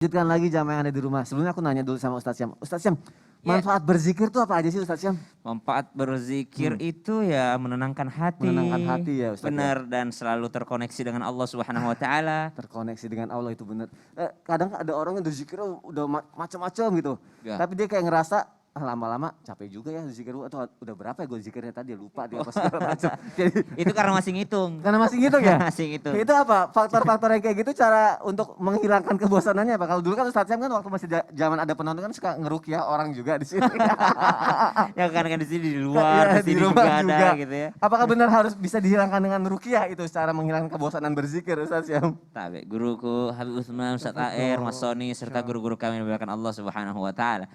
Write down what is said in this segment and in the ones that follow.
Lanjutkan lagi jamaah yang ada di rumah. Sebelumnya aku nanya dulu sama Ustadz Syam. Ustadz Syam, manfaat berzikir itu apa aja sih Ustadz Syam? Manfaat berzikir itu ya menenangkan hati. Menenangkan hati ya Ustadz. Benar, dan selalu terkoneksi dengan Allah Subhanahu wa taala. Terkoneksi dengan Allah itu benar. Kadang ada orang yang berzikir udah macam-macam gitu. Ya. Tapi dia kayak ngerasa lama-lama capek juga ya zikir atau udah berapa ya gue zikirnya tadi lupa dia apa segala macam. Itu karena masih ngitung. Karena masih ngitung ya? Masih ngitung. Itu apa faktor-faktor yang kayak gitu cara untuk menghilangkan kebosanannya apa? Kalau dulu kan Ustadz Syam kan waktu masih zaman ada penonton kan suka ngerukyah orang juga di sini. Ya kan di sini di luar, di sini juga ada gitu ya. Apakah benar harus bisa dihilangkan dengan rukyah itu cara menghilangkan kebosanan berzikir Ustadz Syam? Tabe, guruku Habib Utsman, Ustadz Air, Mas Soni serta guru-guru kami yang dimuliakan Allah Subhanahu wa taala.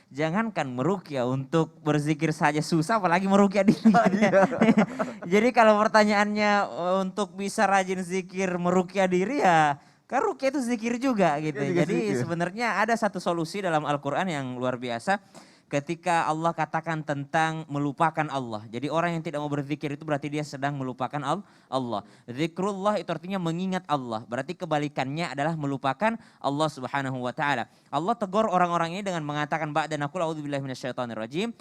Jangankan meruqyah, untuk berzikir saja susah apalagi meruqyah diri. Jadi kalau pertanyaannya untuk bisa rajin zikir meruqyah diri ya kan ruqyah itu zikir juga gitu. Jadi sebenarnya ada satu solusi dalam Al-Qur'an yang luar biasa. Ketika Allah katakan tentang melupakan Allah. Jadi orang yang tidak mau berzikir itu berarti dia sedang melupakan Allah. Zikrullah itu artinya mengingat Allah. Berarti kebalikannya adalah melupakan Allah Subhanahu wa taala. Allah tegur orang-orang ini dengan mengatakan ba'da naqul a'udzubillahi minasyaitonirrajim.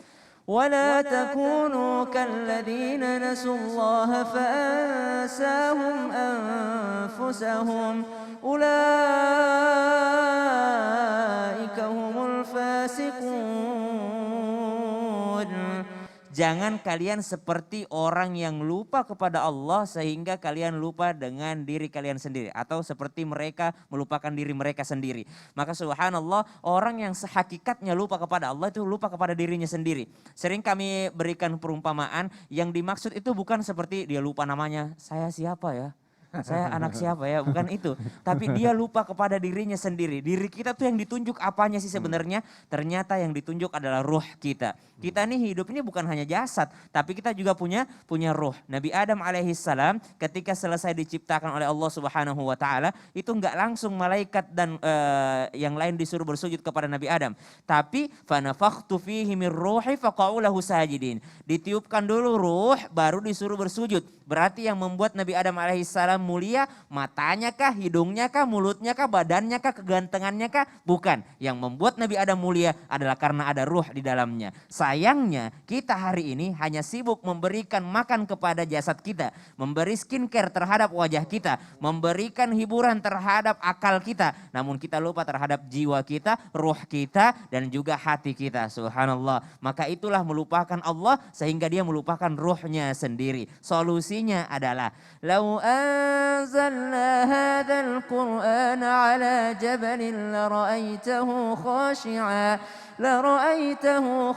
ولا تكونوا كالذين نسوا الله فأنساهم أنفسهم أولئك هم الفاسقون. Jangan kalian seperti orang yang lupa kepada Allah sehingga kalian lupa dengan diri kalian sendiri. Atau seperti mereka melupakan diri mereka sendiri. Maka subhanallah, orang yang sehakikatnya lupa kepada Allah itu lupa kepada dirinya sendiri. Sering kami berikan perumpamaan yang dimaksud itu bukan seperti dia lupa namanya, saya siapa ya? Saya anak siapa ya? Bukan itu. Tapi dia lupa kepada dirinya sendiri. Diri kita tuh yang ditunjuk apanya sih sebenarnya? Ternyata yang ditunjuk adalah ruh kita. Kita nih hidup ini bukan hanya jasad, tapi kita juga punya ruh. Nabi Adam alaihissalam ketika selesai diciptakan oleh Allah Subhanahu wa taala, itu enggak langsung malaikat dan yang lain disuruh bersujud kepada Nabi Adam. Tapi fanafakhtu fihi mir ruhi faqa'u lahu sajidin. Ditiupkan dulu ruh baru disuruh bersujud. Berarti yang membuat Nabi Adam alaihissalam mulia, matanya kah, hidungnya kah, mulutnya kah, badannya kah, kegantengannya kah? Bukan. Yang membuat Nabi Adam mulia adalah karena ada ruh di dalamnya. Sayangnya kita hari ini hanya sibuk memberikan makan kepada jasad kita, memberi skincare terhadap wajah kita, memberikan hiburan terhadap akal kita. Namun kita lupa terhadap jiwa kita, ruh kita, dan juga hati kita. Subhanallah. Maka itulah melupakan Allah sehingga dia melupakan ruhnya sendiri. Solusinya adalah lau أنزلنا هذا القرآن على جبل لرأيته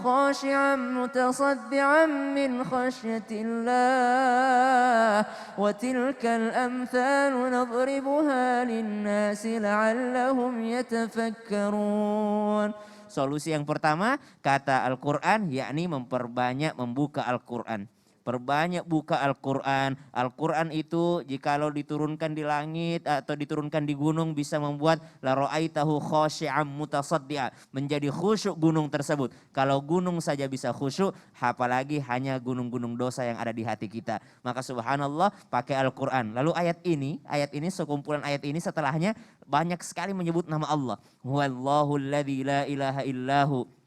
خاشعا متصدعا من خشية الله وتلك الأمثال نضربها للناس لعلهم يتفكرون. Solusi yang pertama kata Al-Quran yakni memperbanyak membuka Al-Quran. Perbanyak buka Al-Quran. Al-Quran itu jikalau diturunkan di langit atau diturunkan di gunung bisa membuat la ra'aitahu khashi'an mutasaddi'a, menjadi khusyuk gunung tersebut. Kalau gunung saja bisa khusyuk, apalagi hanya gunung-gunung dosa yang ada di hati kita. Maka subhanallah pakai Al-Quran. Lalu ayat ini sekumpulan ayat ini setelahnya banyak sekali menyebut nama Allah. Huwallahu alladzi la ilaha illahu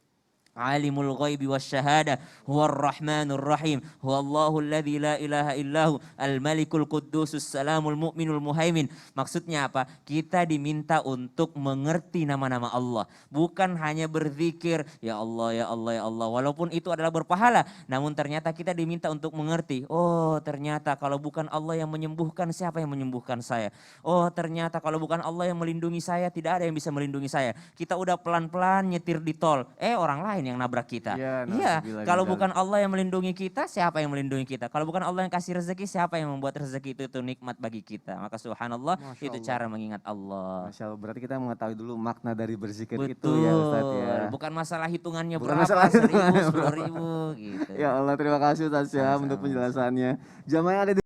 Alimul ghaibi wasyahada huwar rahmanur rahim huwallahu alladzi la ilaha illahu al-malikul quddusus salamul mu'minul muhaimin. Maksudnya apa? Kita diminta untuk mengerti nama-nama Allah, bukan hanya berzikir ya Allah ya Allah ya Allah, walaupun itu adalah berpahala, namun ternyata kita diminta untuk mengerti, oh ternyata kalau bukan Allah yang menyembuhkan, siapa yang menyembuhkan saya? Oh ternyata kalau bukan Allah yang melindungi saya, tidak ada yang bisa melindungi saya. Kita udah pelan-pelan nyetir di tol, orang lain yang nabrak kita. Iya, kalau bukan Allah yang melindungi kita, siapa yang melindungi kita? Kalau bukan Allah yang kasih rezeki, siapa yang membuat rezeki itu nikmat bagi kita? Maka subhanallah, itu cara mengingat Allah. Masya Allah, berarti kita mengetahui dulu makna dari berzikir. Betul. Itu ya Ustaz ya. Bukan masalah hitungannya Bukan berapa, masalah 1.000, 10.000 gitu. Ya Allah, terima kasih Ustaz ya untuk penjelasannya. Jamaah yang ada di